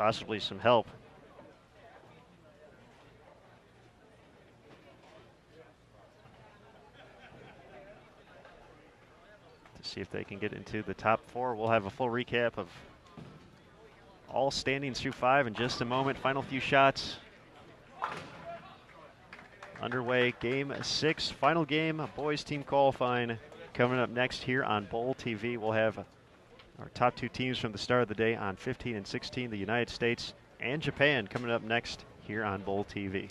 possibly some help. To see if they can get into the top four. We'll have a full recap of all standings through 5 in just a moment. Final few shots underway. Game 6, final game, boys team qualifying coming up next here on Bowl TV. We'll have our top 2 teams from the start of the day on 15 and 16, the United States and Japan, coming up next here on Bowl TV.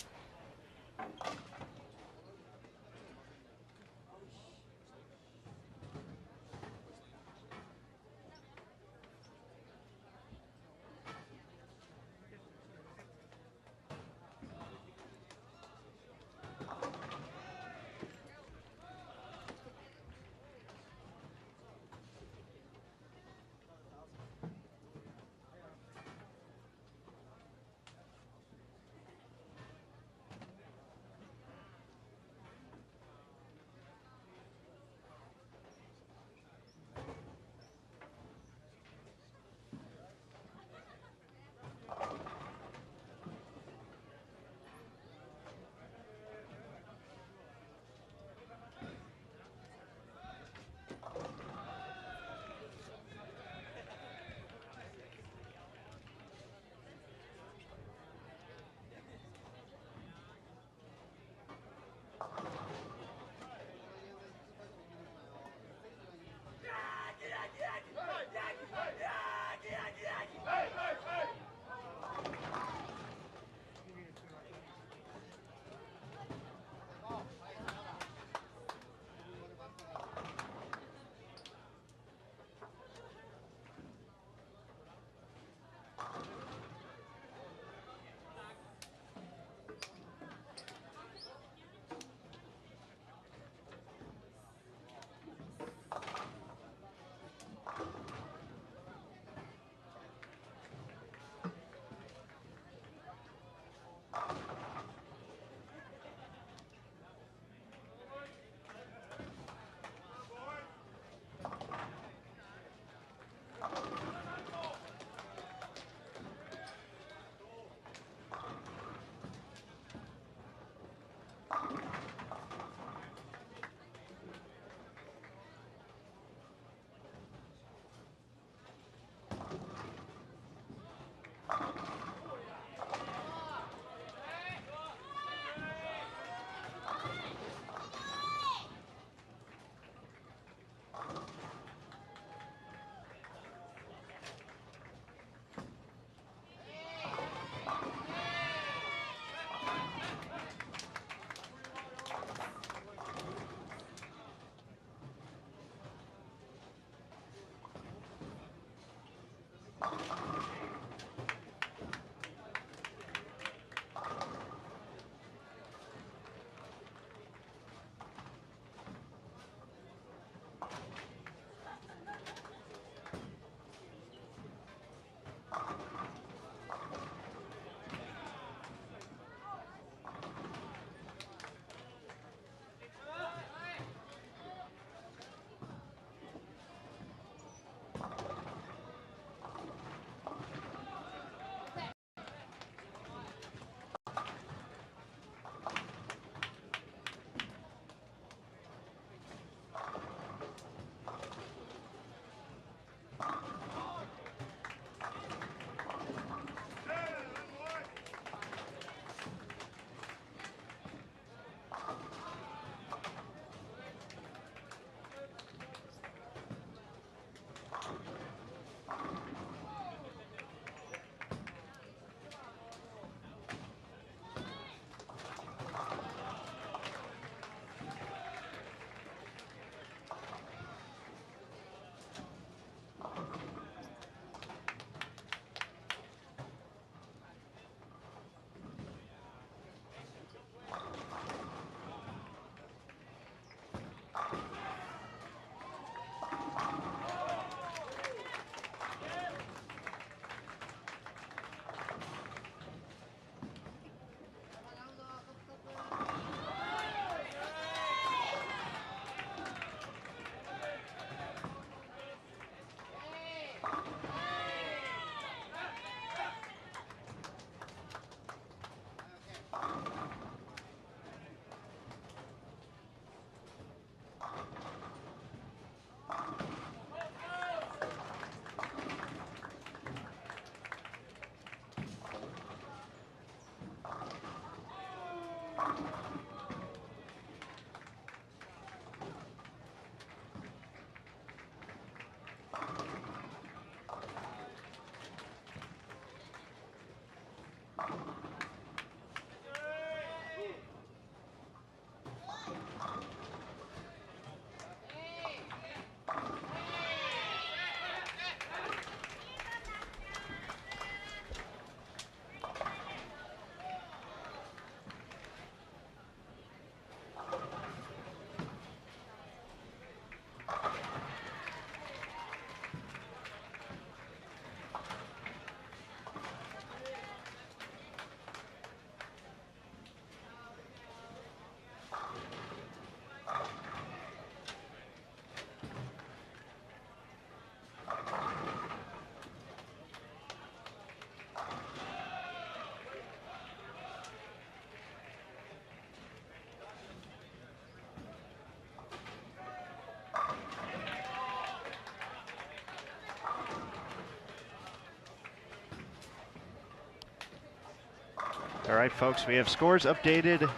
All right, folks, we have scores updated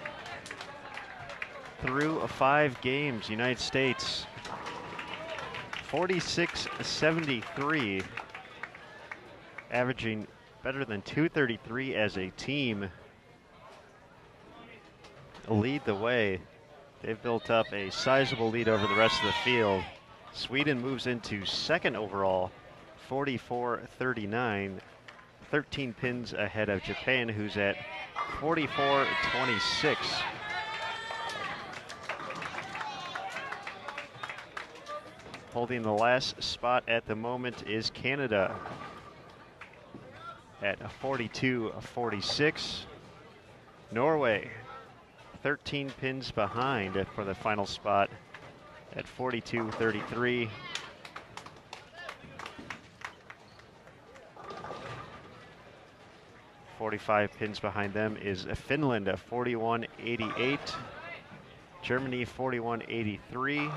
through 5 games. United States 46-73, averaging better than 233 as a team. Lead the way. They've built up a sizable lead over the rest of the field. Sweden moves into second overall, 44-39, 13 pins ahead of Japan, who's at 44-26. Holding the last spot at the moment is Canada at 42-46. Norway 13 pins behind for the final spot at 42-33. .45 pins behind them is Finland at 41-88. Germany 41-83.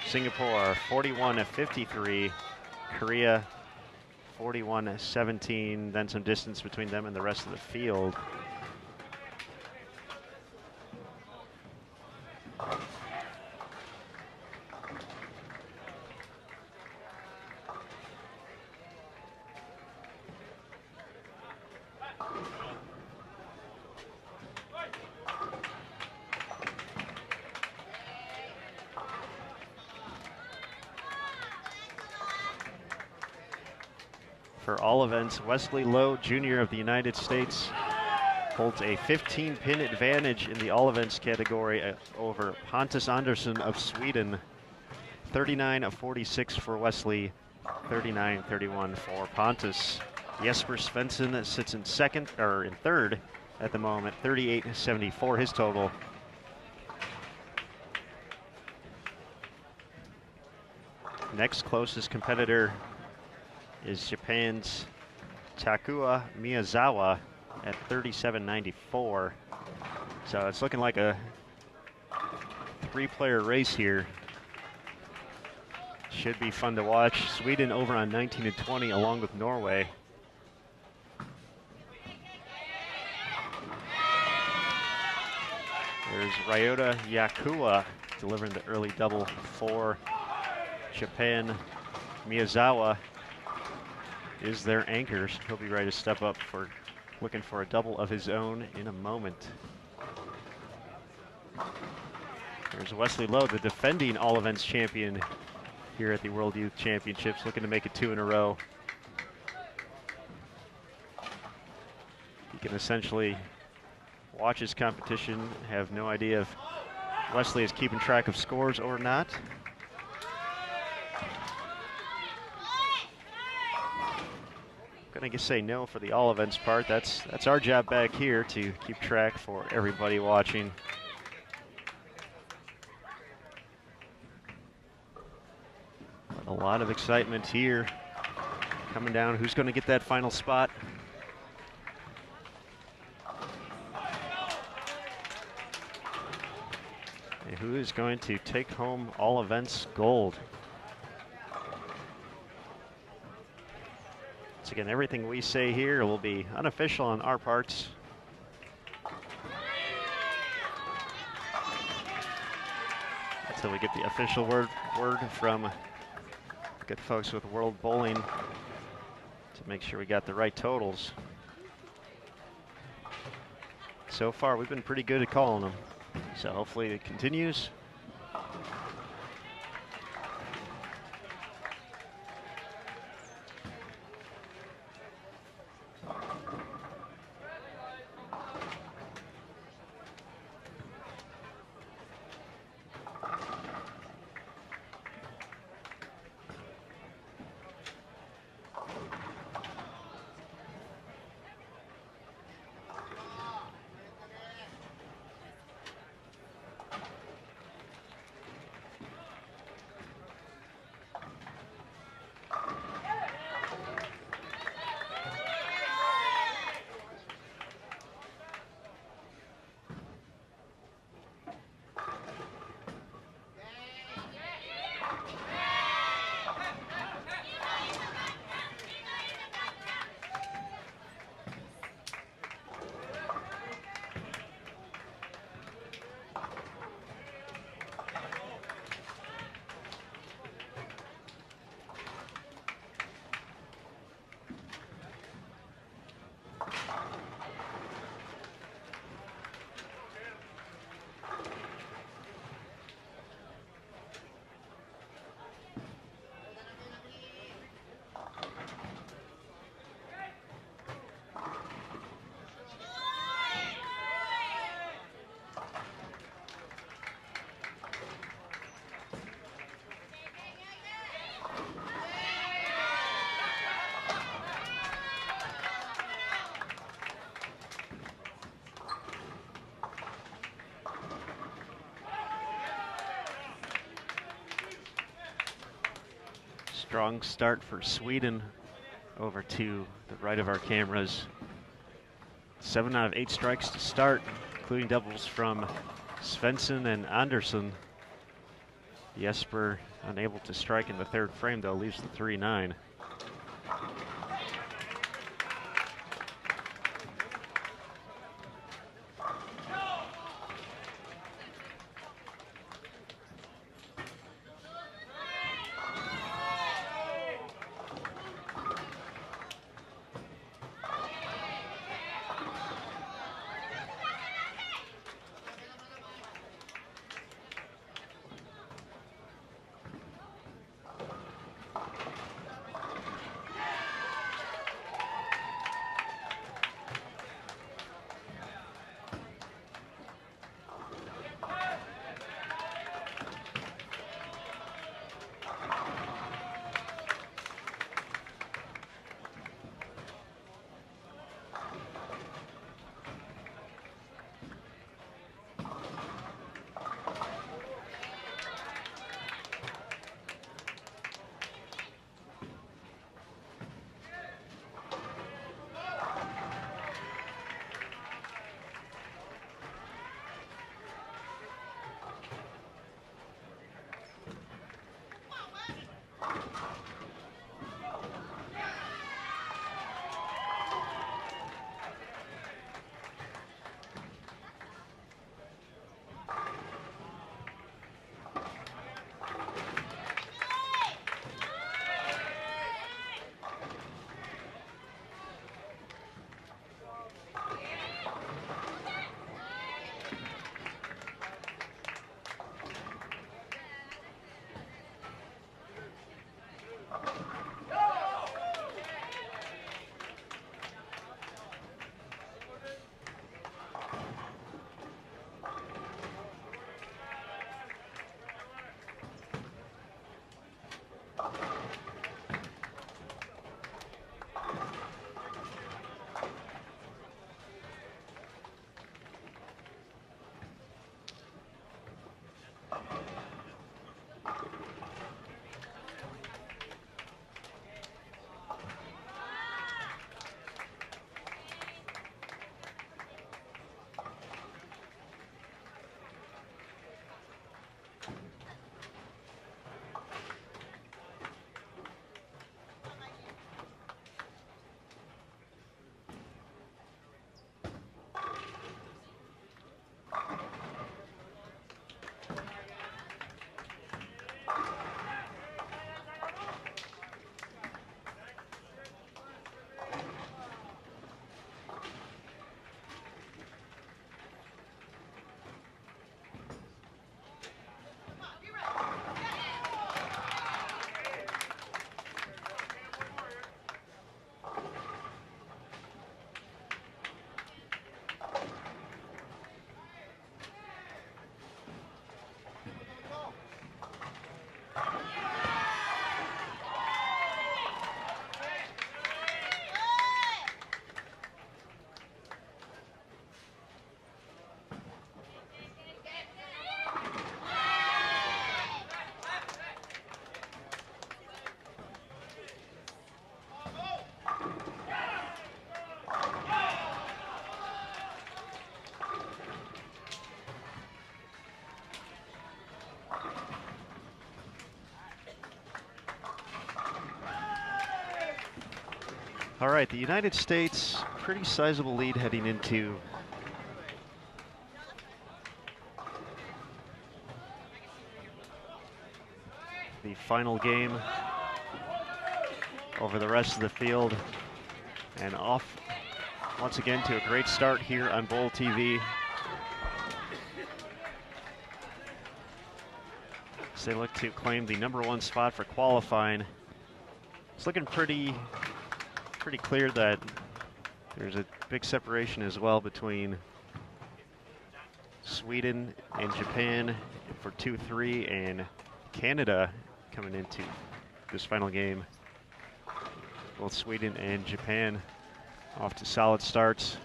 Singapore 41-53. Korea 41-17. Then some distance between them and the rest of the field. For all events, Wesley Lowe, Jr. of the United States, holds a 15-pin advantage in the all events category over Pontus Andersson of Sweden. 39-46 for Wesley, 39-31 for Pontus. Jesper Svensson sits in third at the moment, 38-74 his total. Next closest competitor is Japan's Takua Miyazawa at 37.94. So it's looking like a 3-player race here. Should be fun to watch. Sweden over on 19-20 along with Norway. There's Ryota Yakua delivering the early double for Japan. Miyazawa is their anchors. He'll be ready to step up for looking for a double of his own in a moment. There's Wesley Lowe, the defending all events champion here at the World Youth Championships, looking to make it 2 in a row. He can essentially watch his competition, have no idea if Wesley is keeping track of scores or not. Gonna just say no for the all events part. That's our job back here to keep track for everybody watching. But a lot of excitement here coming down. Who's going to get that final spot? And who is going to take home all events gold? Once again, everything we say here will be unofficial on our parts. Until we get the official word from good folks with World Bowling to make sure we got the right totals. So far, we've been pretty good at calling them. So hopefully it continues. Strong start for Sweden over to the right of our cameras. 7 out of 8 strikes to start, including doubles from Svensson and Andersson. Jesper unable to strike in the third frame, though, leaves the 3-9. All right, the United States, pretty sizable lead heading into the final game over the rest of the field, and off once again to a great start here on Bowl TV. As they look to claim the #1 spot for qualifying. It's looking pretty clear that there's a big separation as well between Sweden and Japan for 2-3, and Canada coming into this final game. Both Sweden and Japan off to solid starts.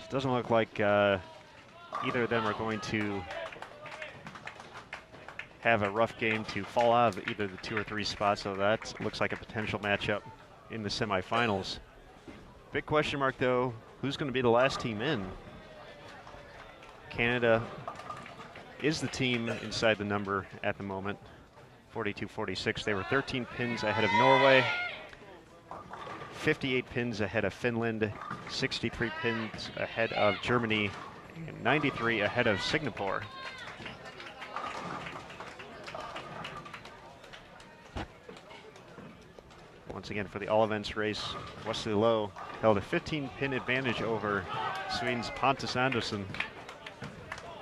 It doesn't look like either of them are going to have a rough game to fall out of either the 2 or 3 spots, so that looks like a potential matchup in the semifinals. Big question mark though, who's going to be the last team in? Canada is the team inside the number at the moment, 42-46. They were 13 pins ahead of Norway, 58 pins ahead of Finland, 63 pins ahead of Germany, and 93 ahead of Singapore. Once again, for the all events race, Wesley Lowe held a 15-pin advantage over Sweden's Pontus Andersson.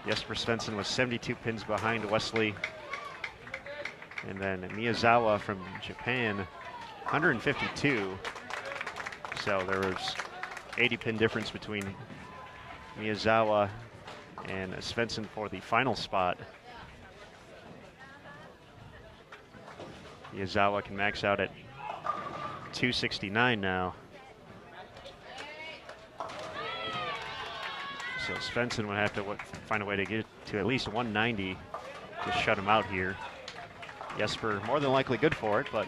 Jesper Svensson was 72 pins behind Wesley. And then Miyazawa from Japan, 152. So there was 80-pin difference between Miyazawa and Svensson for the final spot. Miyazawa can max out at 269 now. So Svensson would have to find a way to get to at least 190 to shut him out here. Jesper more than likely good for it, but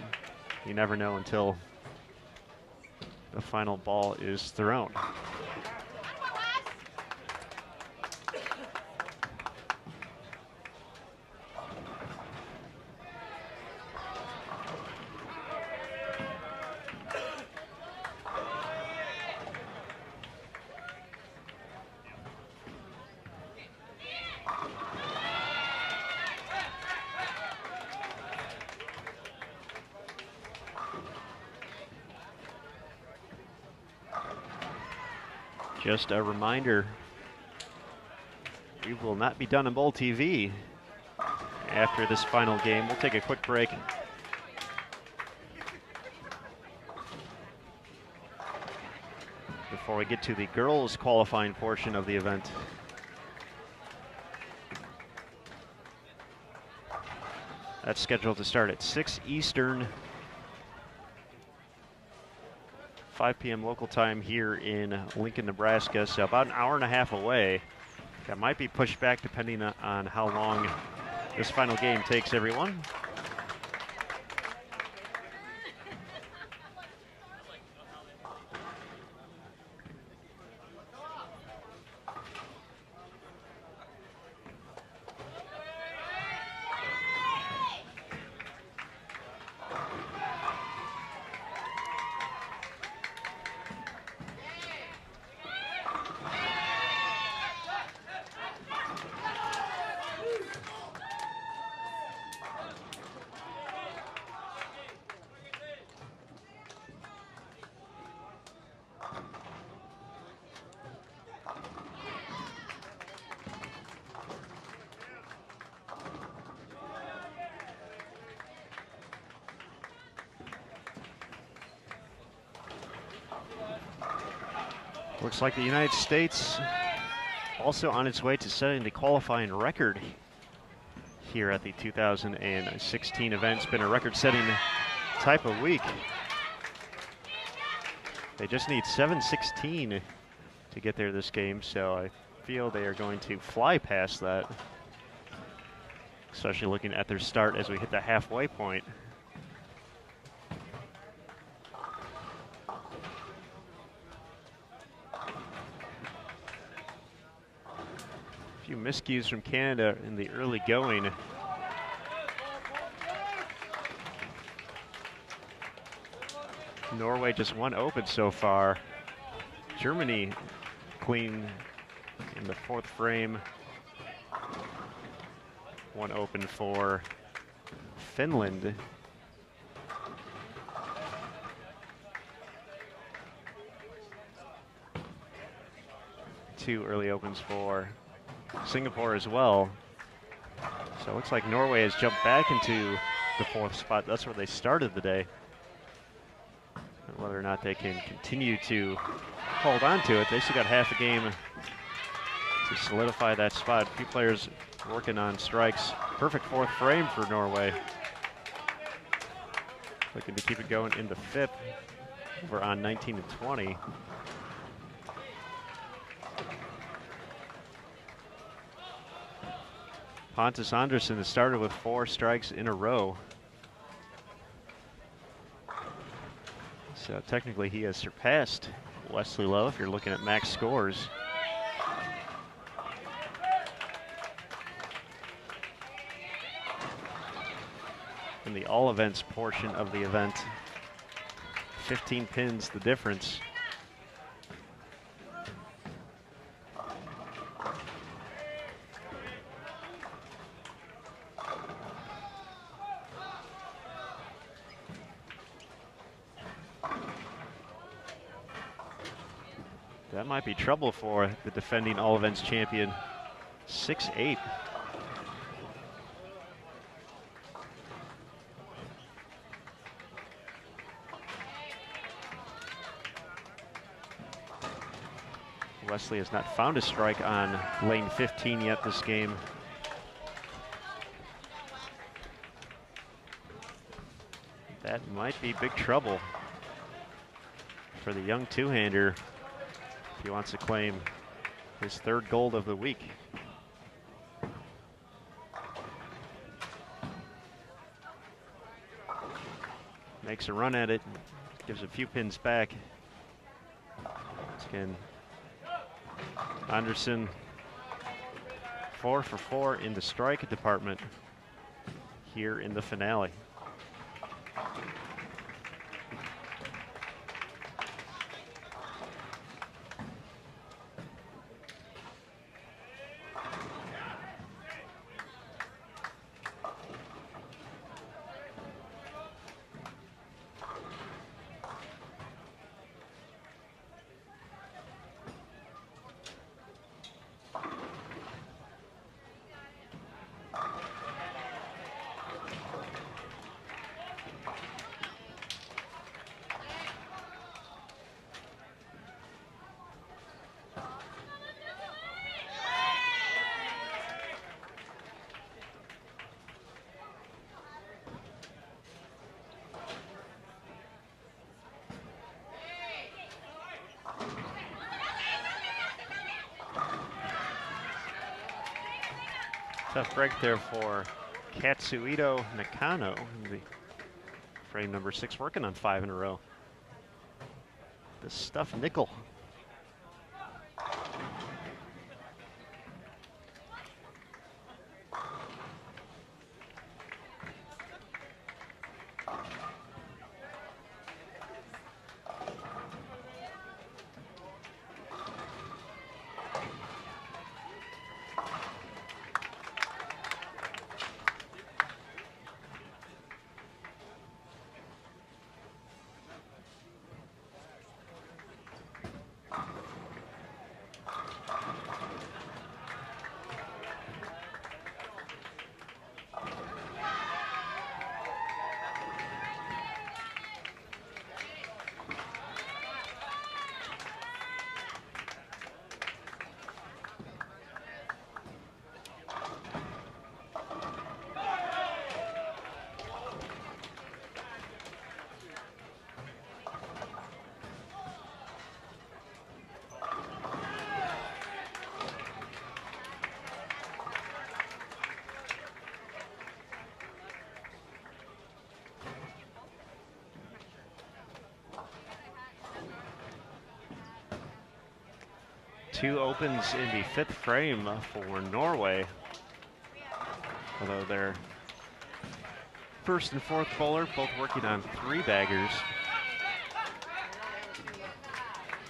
you never know until the final ball is thrown. Just a reminder, we will not be done on Bowl TV after this final game. We'll take a quick break. Before we get to the girls qualifying portion of the event. That's scheduled to start at 6 Eastern, 5 p.m. local time here in Lincoln, Nebraska, so about an hour and a half away. That might be pushed back depending on how long this final game takes everyone. Looks like the United States also on its way to setting the qualifying record here at the 2016 event. It's been a record-setting type of week. They just need 716 to get there this game, so I feel they are going to fly past that, especially looking at their start as we hit the halfway point. A few miscues from Canada in the early going. Norway just one open so far. Germany clean in the 4th frame. One open for Finland. Two early opens for Singapore as well. So it looks like Norway has jumped back into the 4th spot. That's where they started the day. And whether or not they can continue to hold on to it, they still got half a game to solidify that spot. A few players working on strikes. Perfect 4th frame for Norway. Looking to keep it going into 5th. Over on 19 and 20. Pontus Andersson has started with 4 strikes in a row. So technically he has surpassed Wesley Lowe if you're looking at max scores. In the all events portion of the event, 15 pins the difference. That might be trouble for the defending all events champion. 6-8. Wesley has not found a strike on lane 15 yet this game. That might be big trouble for the young two-hander if he wants to claim his 3rd gold of the week. Makes a run at it, gives a few pins back. Again, Andersson 4 for 4 in the strike department here in the finale. Tough break there for Katsuhito Nakano, the frame number 6, working on 5 in a row. The stuffed nickel. Two opens in the 5th frame for Norway. Although their 1st and 4th bowler both working on 3 baggers.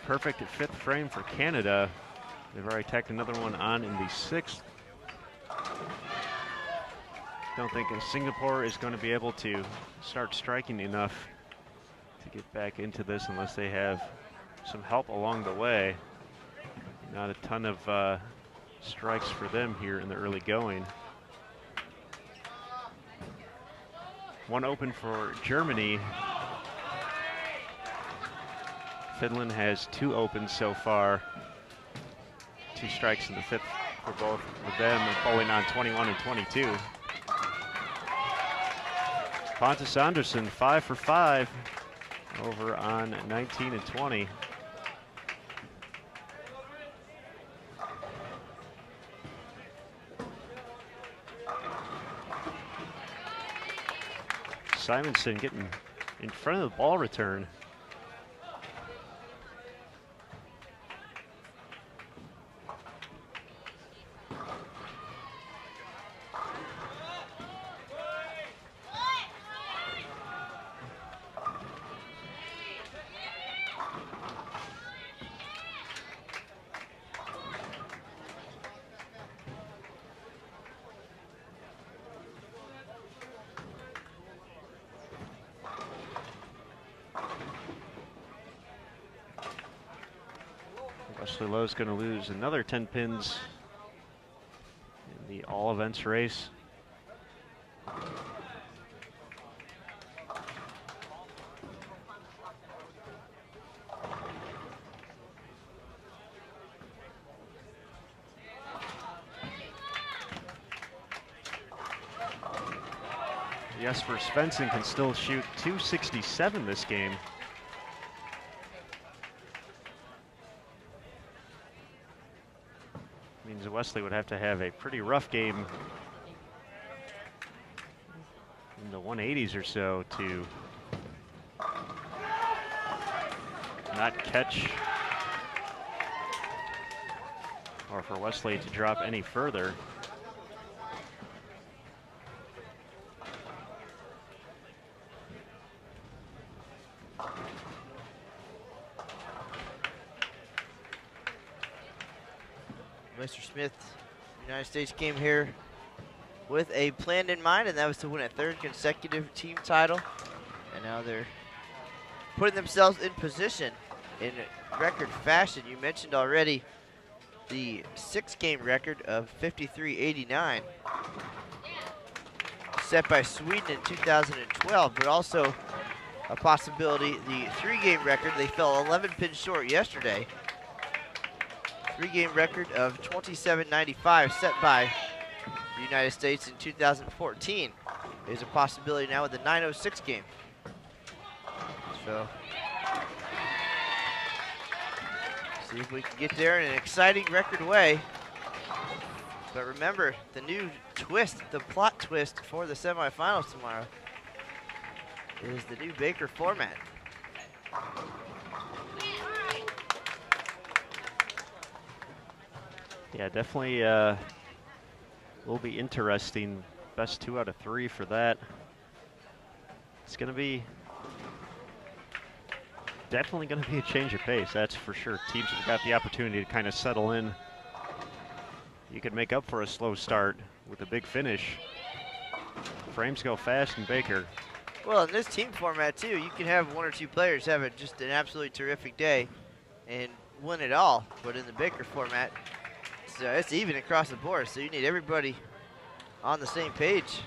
Perfect 5th frame for Canada. They've already tacked another one on in the 6th. Don't think Singapore is going to be able to start striking enough to get back into this unless they have some help along the way. Not a ton of strikes for them here in the early going. One open for Germany. Finland has 2 opens so far. 2 strikes in the 5th for both of them, bowling on 21 and 22. Pontus Andersson 5 for 5 over on 19 and 20. Simonson getting in front of the ball return. Wesley Lowe's going to lose another 10 pins in the all events race. Jesper Svensson can still shoot .267 this game. Means Wesley would have to have a pretty rough game in the 180s or so to not catch, or for Wesley to drop any further. Mr. Smith, United States came here with a plan in mind, and that was to win a third consecutive team title. And now they're putting themselves in position in record fashion. You mentioned already the 6-game record of 53-89 set by Sweden in 2012, but also a possibility, the 3-game record, they fell 11 pins short yesterday. 3-game record of 27.95 set by the United States in 2014 is a possibility now with the 906 game. So, see if we can get there in an exciting record way. But remember, the new twist, the plot twist for the semifinals tomorrow is the new Baker format. Yeah, definitely will be interesting. Best 2 out of 3 for that. It's going to be definitely going to be a change of pace, that's for sure. Teams have got the opportunity to kind of settle in. You could make up for a slow start with a big finish. Frames go fast in Baker. Well, in this team format too, you can have 1 or 2 players have just an absolutely terrific day and win it all. But in the Baker format, it's even across the board, so you need everybody on the same page.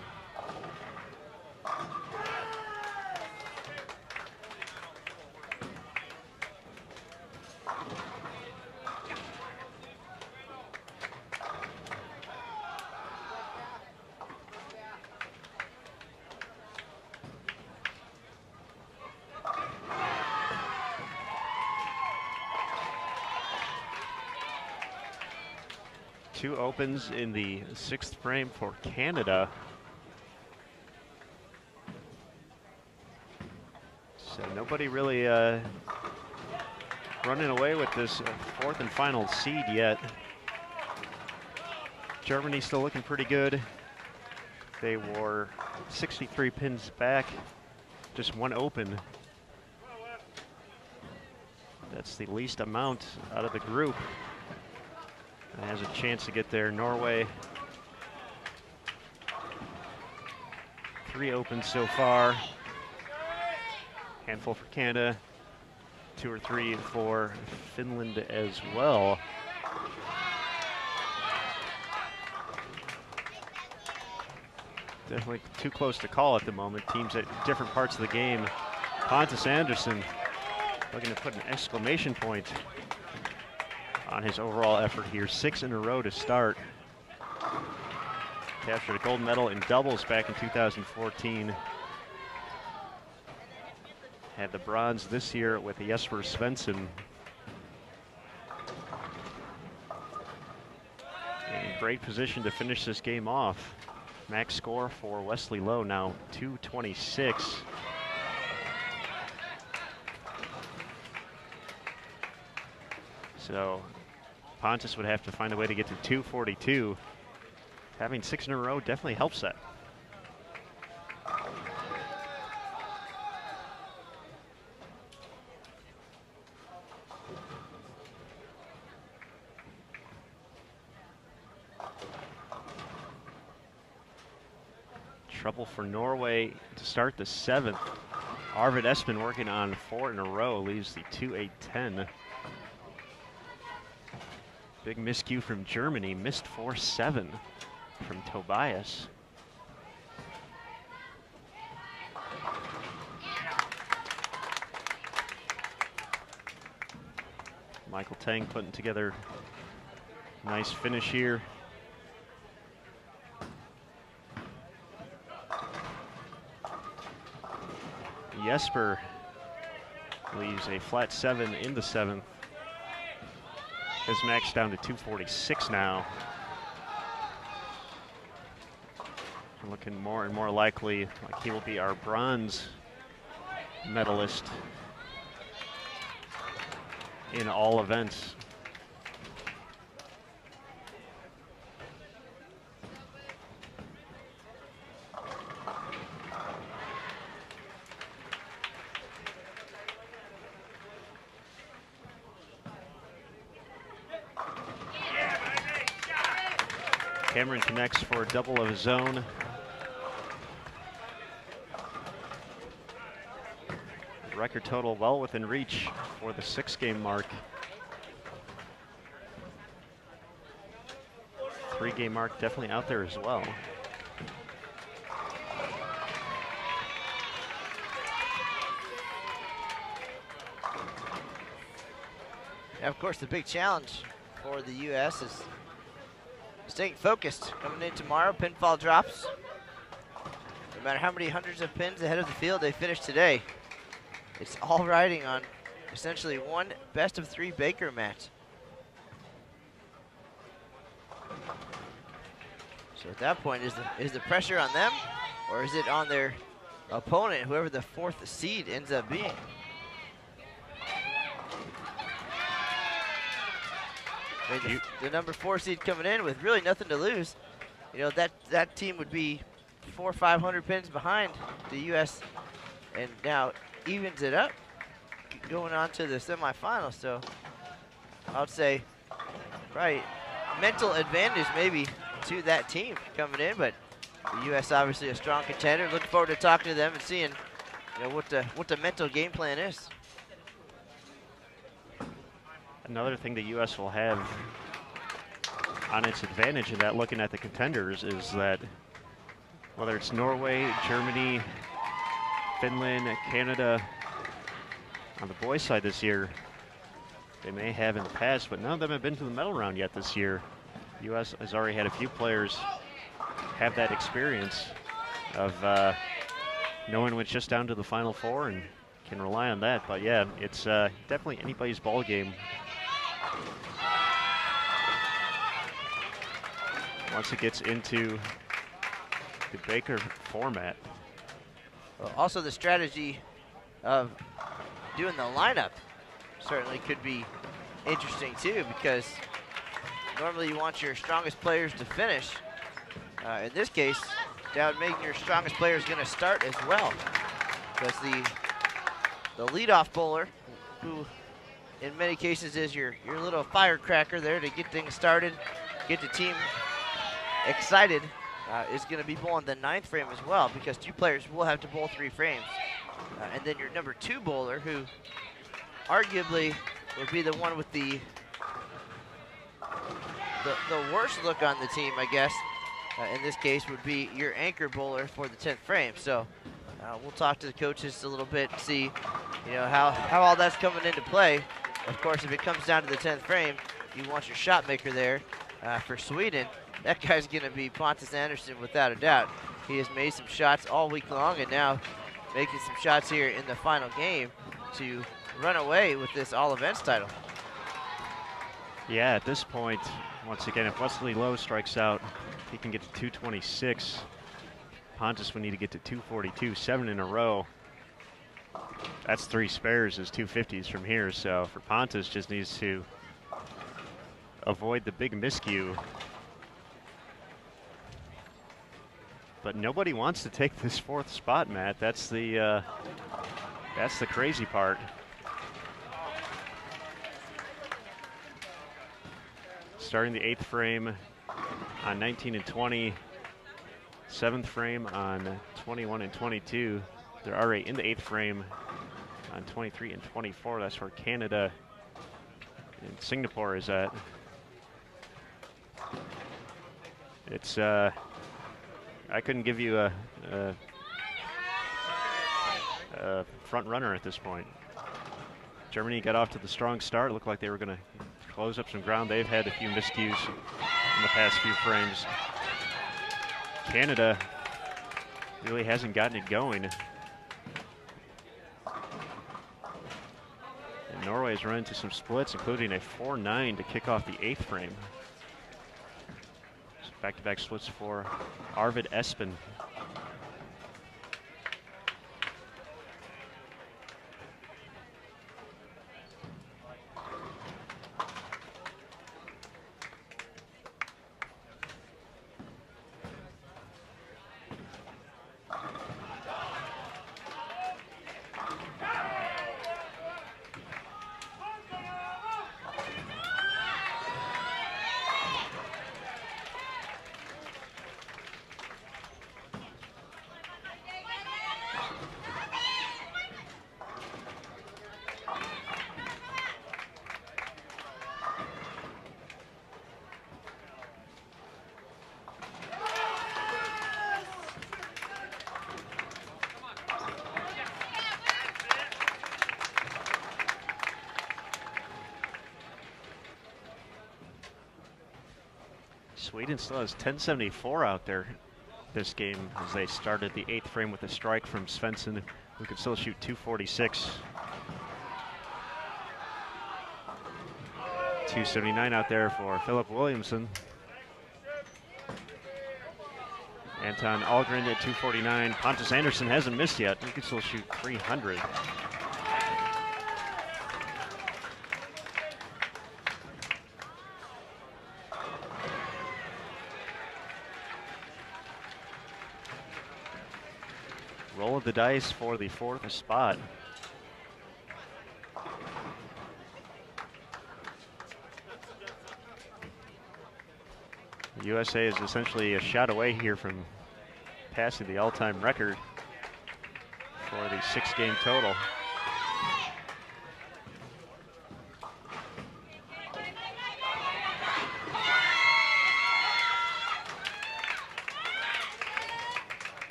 Two opens in the 6th frame for Canada. So nobody really running away with this 4th and final seed yet. Germany still looking pretty good. They were 63 pins back, just 1 open. That's the least amount out of the group. Has a chance to get there. Norway, 3 opens so far. Handful for Canada, 2 or 3 for Finland as well. Definitely too close to call at the moment. Teams at different parts of the game. Pontus Anderson looking to put an exclamation point on his overall effort here. 6 in a row to start. Captured a gold medal in doubles back in 2014. Had the bronze this year with Jesper Svensson. In great position to finish this game off. Max score for Wesley Lowe now 226. So Pontus would have to find a way to get to 242. Having 6 in a row definitely helps that. Trouble for Norway to start the 7th. Arvid Espen working on 4 in a row, leaves the 2-8-10. Big miscue from Germany, missed 4-7 from Tobias. Michael Tang putting together a nice finish here. Jesper leaves a flat 7 in the 7th. His max down to 246 now. Looking more and more likely like he will be our bronze medalist in all events. Cameron connects for a double of his own. Record total well within reach for the 6-game mark. 3-game mark definitely out there as well. Yeah, of course, the big challenge for the U.S. is staying focused coming in tomorrow. Pinfall drops. No matter how many hundreds of pins ahead of the field they finish today, it's all riding on essentially one best-of-3 Baker match. So at that point, is the pressure on them, or is it on their opponent, whoever the 4th seed ends up being? I mean, the number 4 seed coming in with really nothing to lose. You know, that team would be 400 or 500 pins behind the U.S. and now evens it up going on to the semifinals. So I would say probably mental advantage maybe to that team coming in, but the U.S. obviously a strong contender. Looking forward to talking to them and seeing, you know, what the mental game plan is. Another thing the U.S. will have on its advantage in that, looking at the contenders, is that whether it's Norway, Germany, Finland, Canada, on the boys' side this year, they may have in the past, but none of them have been to the medal round yet this year. The U.S. has already had a few players have that experience of knowing when it's just down to the Final Four and can rely on that. But yeah, it's definitely anybody's ball game once it gets into the Baker format. Well, also the strategy of doing the lineup certainly could be interesting too, because normally you want your strongest players to finish. In this case, that would make your strongest players going to start as well, because the leadoff bowler, who in many cases is your little firecracker there to get things started, get the team excited, is going to be bowling the 9th frame as well, because 2 players will have to bowl 3 frames. And then your number 2 bowler, who arguably would be the one with the worst look on the team, I guess, in this case would be your anchor bowler for the 10th frame. So we'll talk to the coaches a little bit and see, you know, how all that's coming into play. Of course, if it comes down to the 10th frame, you want your shot maker there for Sweden. That guy's going to be Pontus Andersson without a doubt. He has made some shots all week long and now making some shots here in the final game to run away with this all events title. Yeah, at this point, once again, if Wesley Lowe strikes out, he can get to 226. Pontus would need to get to 242, 7 in a row. That's 3 spares as 250s from here. So for Pontus, just needs to avoid the big miscue. But nobody wants to take this 4th spot, Matt. That's the crazy part. Starting the 8th frame on 19 and 20, 7th frame on 21 and 22. They're already in the 8th frame on 23 and 24. That's where Canada and Singapore is at. It's I couldn't give you a front runner at this point. Germany got off to the strong start. It looked like they were going to close up some ground. They've had a few miscues in the past few frames. Canada really hasn't gotten it going. And Norway has run into some splits, including a 4-9 to kick off the 8th frame. Back-to-back splits for Arvid Espen. Sweden still has 1074 out there this game as they started the 8th frame with a strike from Svensson, who could still shoot 246. 279 out there for Philip Williamson. Anton Algren at 249. Pontus Anderson hasn't missed yet. He could still shoot 300. Roll of the dice for the 4th spot. The USA is essentially a shot away here from passing the all-time record for the 6-game total.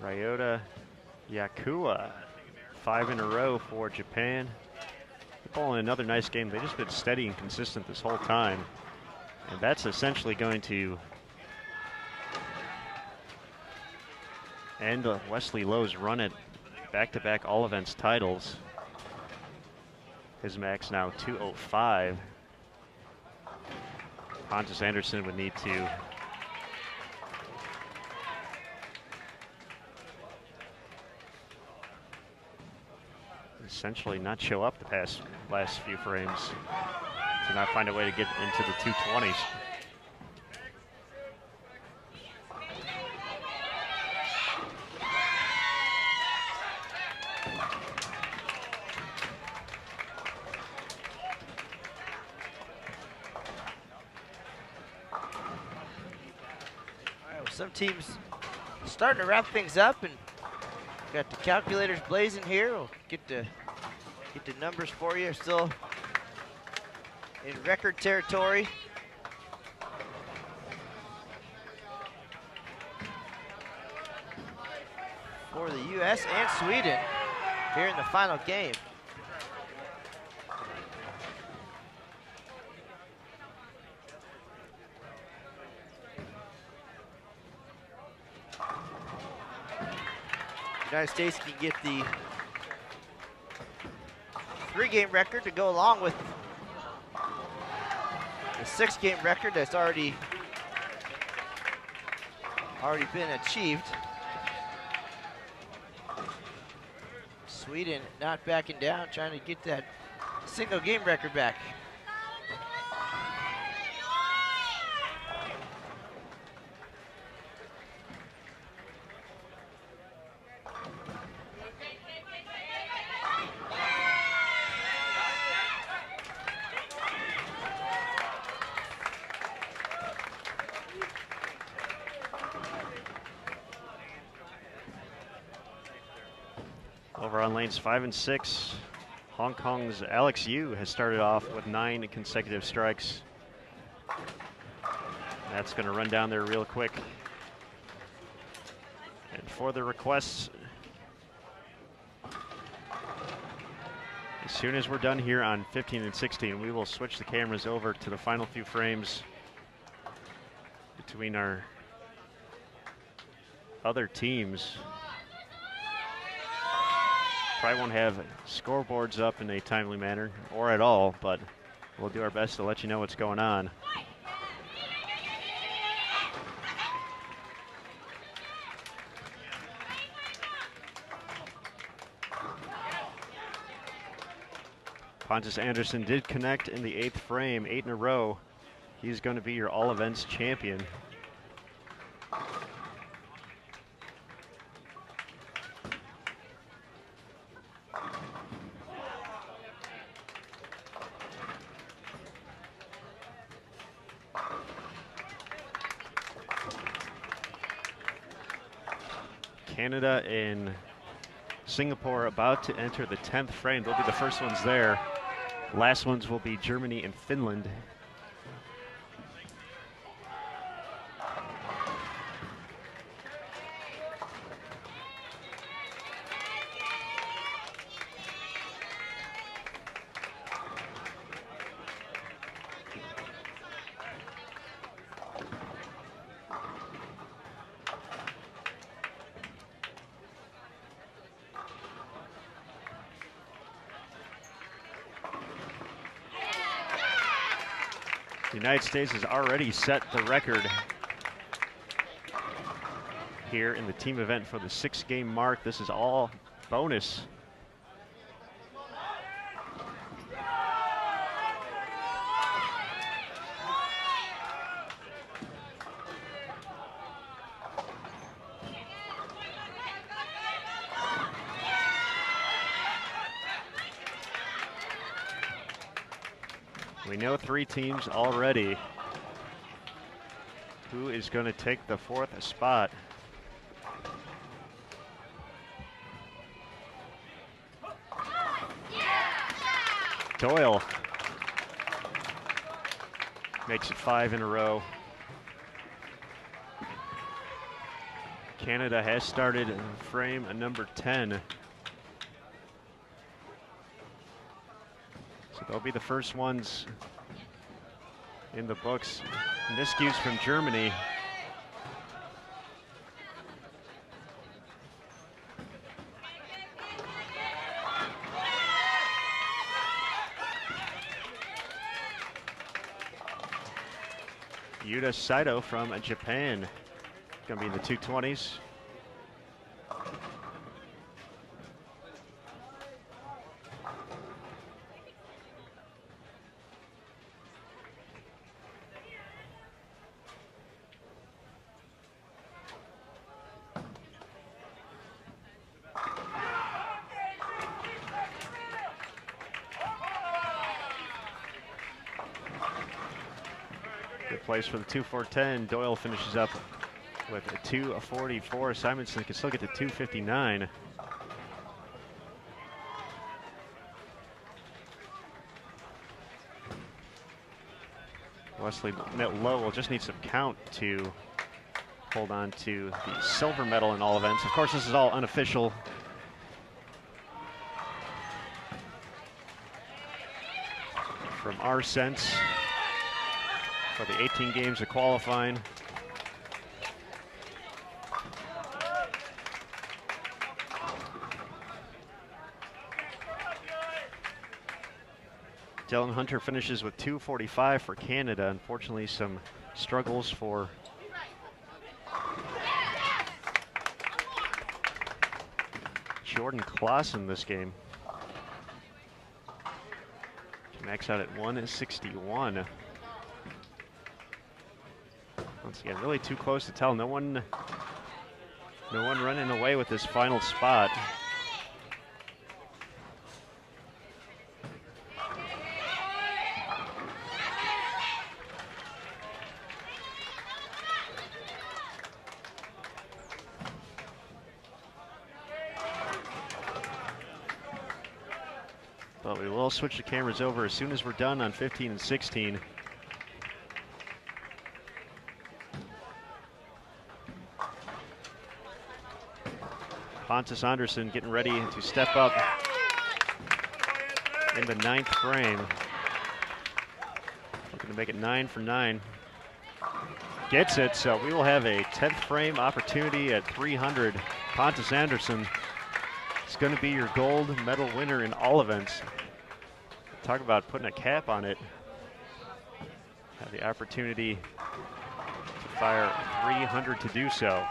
Ryota Yakua, 5 in a row for Japan. They're bowling another nice game. They've just been steady and consistent this whole time. And that's essentially going to end Wesley Lowe's run at back-to-back all events titles. His max now 205. Pontus Anderson would need to essentially not show up the last few frames to not find a way to get into the 220s. Some teams starting to wrap things up, and got the calculators blazing here. We'll get the numbers for you. Still in record territory. For the U.S. and Sweden here in the final game. United States can get the 3-game record to go along with the 6-game record that's already already been achieved. Sweden not backing down, trying to get that single game record back. Over on lanes 5 and 6, Hong Kong's Alex Yu has started off with 9 consecutive strikes. That's going to run down there real quick. And for the requests, as soon as we're done here on 15 and 16, we will switch the cameras over to the final few frames between our other teams. Probably won't have scoreboards up in a timely manner or at all, but we'll do our best to let you know what's going on. Pontus Anderson did connect in the 8th frame, 8 in a row. He's going to be your all events champion. Canada and Singapore about to enter the 10th frame. They'll be the first ones there. Last ones will be Germany and Finland. The United States has already set the record here in the team event for the 6-game mark. This is all bonus. We know 3 teams already. Who is going to take the 4th spot? Doyle makes it 5 in a row. Canada has started frame number 10. So they'll be the first ones in the books. Miscues from Germany. Yuta Saito from Japan. Gonna be in the 220s. Good place for the 2-4-10. Doyle finishes up with a 2:44. Simonson can still get to 2:59. Wesley Lowe will just need some count to hold on to the silver medal in all events. Of course, this is all unofficial. From our sense, for the 18 games of qualifying. Dylan Hunter finishes with 2:45 for Canada. Unfortunately, some struggles for Jordan Clausen this game. Max out at 161. Once again, really too close to tell. No one running away with this final spot. But we will switch the cameras over as soon as we're done on 15 and 16. Pontus Anderson getting ready to step up in the 9th frame. Looking to make it 9 for 9. Gets it, so we will have a 10th frame opportunity at 300. Pontus Anderson is going to be your gold medal winner in all events. Talk about putting a cap on it. Have the opportunity to fire 300 to do so.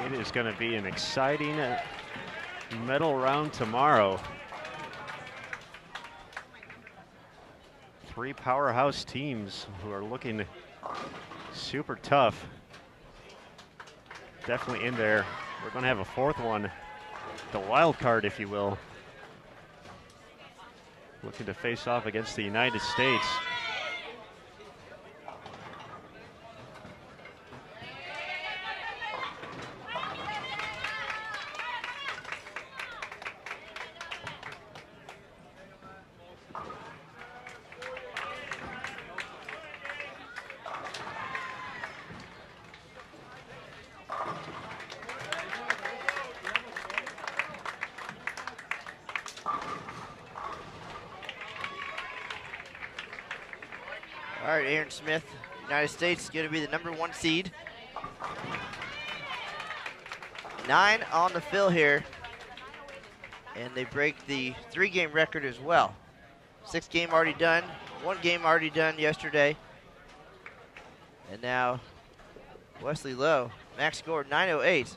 It is going to be an exciting medal round tomorrow. 3 powerhouse teams who are looking super tough. Definitely in there. We're going to have a 4th one, the wild card, if you will, looking to face off against the United States. All right, Aaron Smith, United States, going to be the #1 seed. 9 on the fill here, and they break the 3-game record as well. 6 game already done, 1 game already done yesterday. And now Wesley Lowe, max score 908.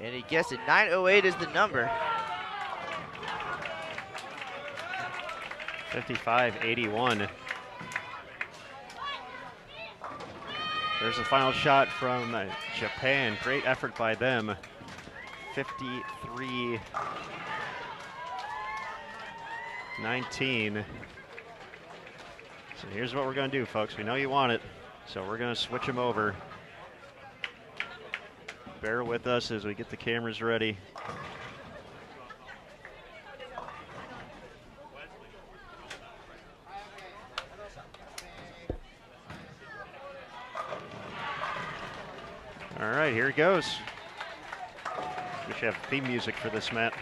And he guessed it, 908 is the number. 55-81. There's the final shot from Japan. Great effort by them. 53-19. So here's what we're going to do, folks. We know you want it, so we're going to switch them over. Bear with us as we get the cameras ready. All right, here it goes. We should have theme music for this, Matt.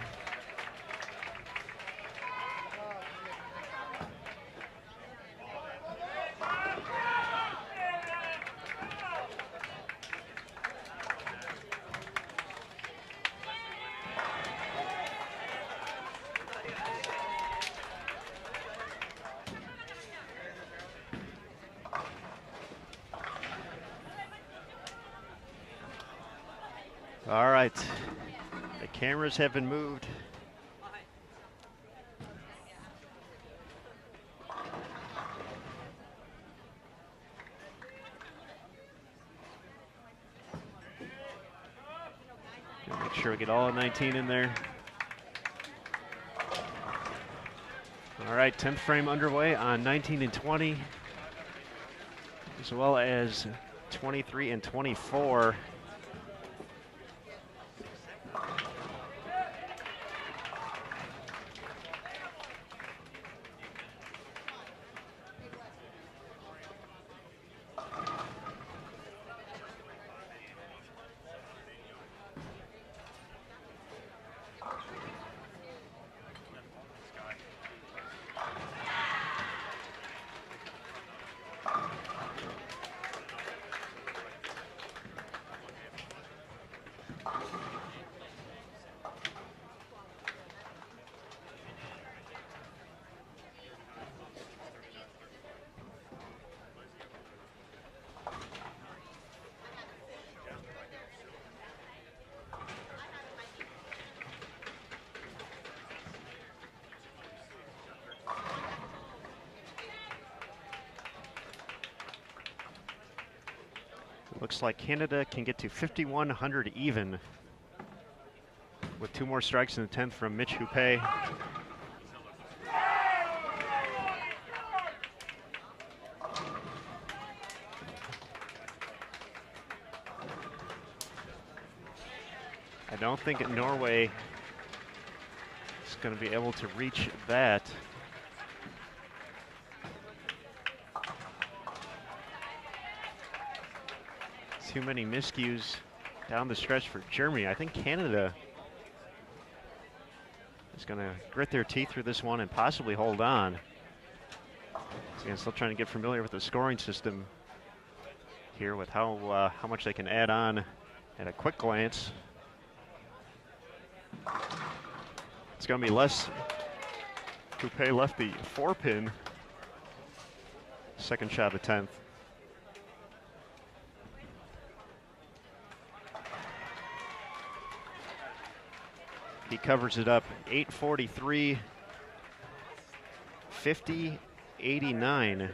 All right, the cameras have been moved. Make sure we get all 19 in there. All right, 10th frame underway on 19 and 20, as well as 23 and 24. Looks like Canada can get to 5,100 even with 2 more strikes in the 10th from Mitch Hupé. I don't think Norway is going to be able to reach that. Too many miscues down the stretch for Germany. I think Canada is going to grit their teeth through this one and possibly hold on. Again, still trying to get familiar with the scoring system here with how much they can add on at a quick glance. It's going to be less. Hupé left the 4-pin. Second shot of 10th. He covers it up, 843, 50, 89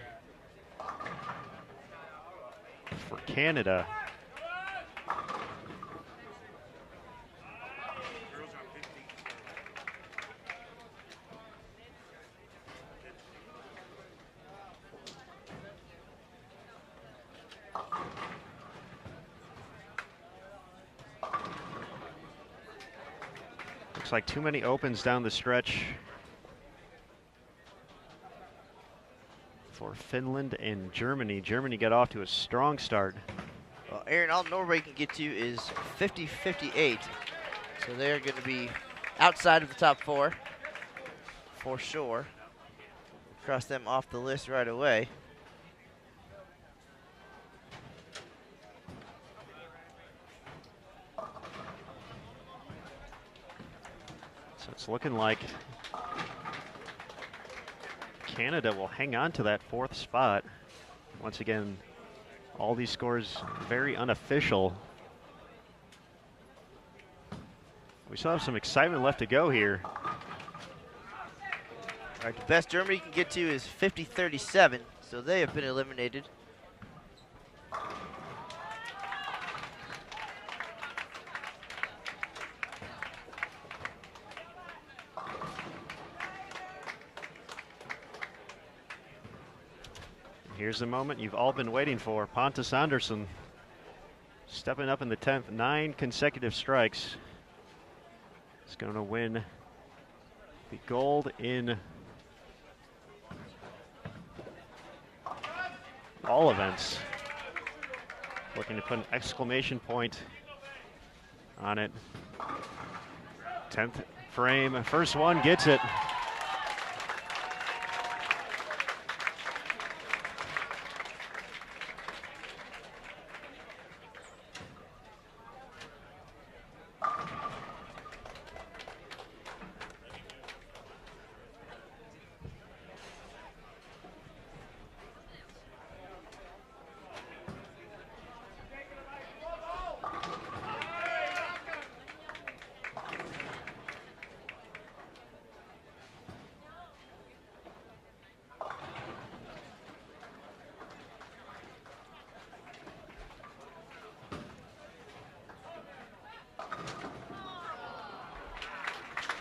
for Canada. Looks like too many opens down the stretch for Finland and Germany. Germany got off to a strong start. Well, Aaron, all Norway can get to is 50-58. So they're going to be outside of the top 4 for sure. Cross them off the list right away. So it's looking like Canada will hang on to that 4th spot. Once again, all these scores very unofficial. We still have some excitement left to go here. All right, the best Germany can get to is 50-37, so they have been eliminated. Here's the moment you've all been waiting for. Pontus Andersson stepping up in the 10th, 9 consecutive strikes. He's going to win the gold in all events. Looking to put an exclamation point on it. 10th frame, first one gets it.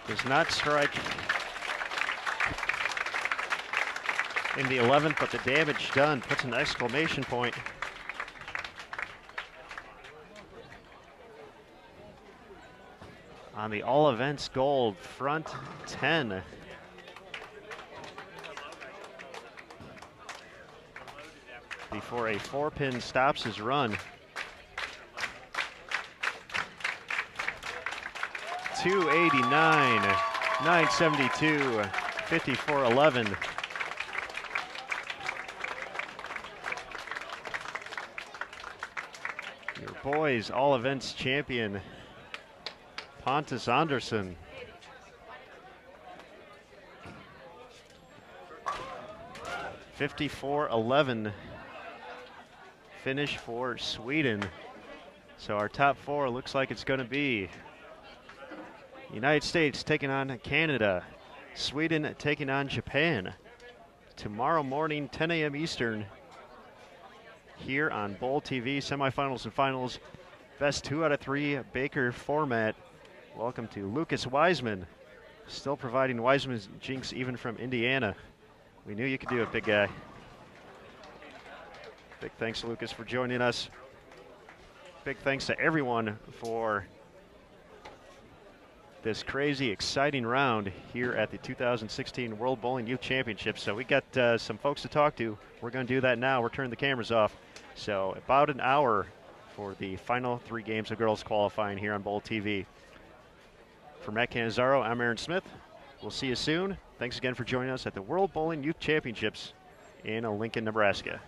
Does not strike in the 11th, but the damage done puts an exclamation point. On the all events gold front 10. Before a 4-pin stops his run. 289, 972, 54.11. Your boys all events champion, Pontus Andersson. $54.11 finish for Sweden. So our top 4 looks like it's going to be United States taking on Canada, Sweden taking on Japan. Tomorrow morning, 10 a.m. Eastern, here on Bowl TV, semifinals and finals, best 2 out of 3 Baker format. Welcome to Lucas Wiseman, still providing Wiseman's jinx even from Indiana. We knew you could do it, big guy. Big thanks to Lucas for joining us. Big thanks to everyone for this crazy, exciting round here at the 2016 World Bowling Youth Championships. So we got some folks to talk to. We're going to do that now. We're turning the cameras off. So about an hour for the final 3 games of girls qualifying here on Bowl TV. For Matt Cannizzaro, I'm Aaron Smith. We'll see you soon. Thanks again for joining us at the World Bowling Youth Championships in Lincoln, Nebraska.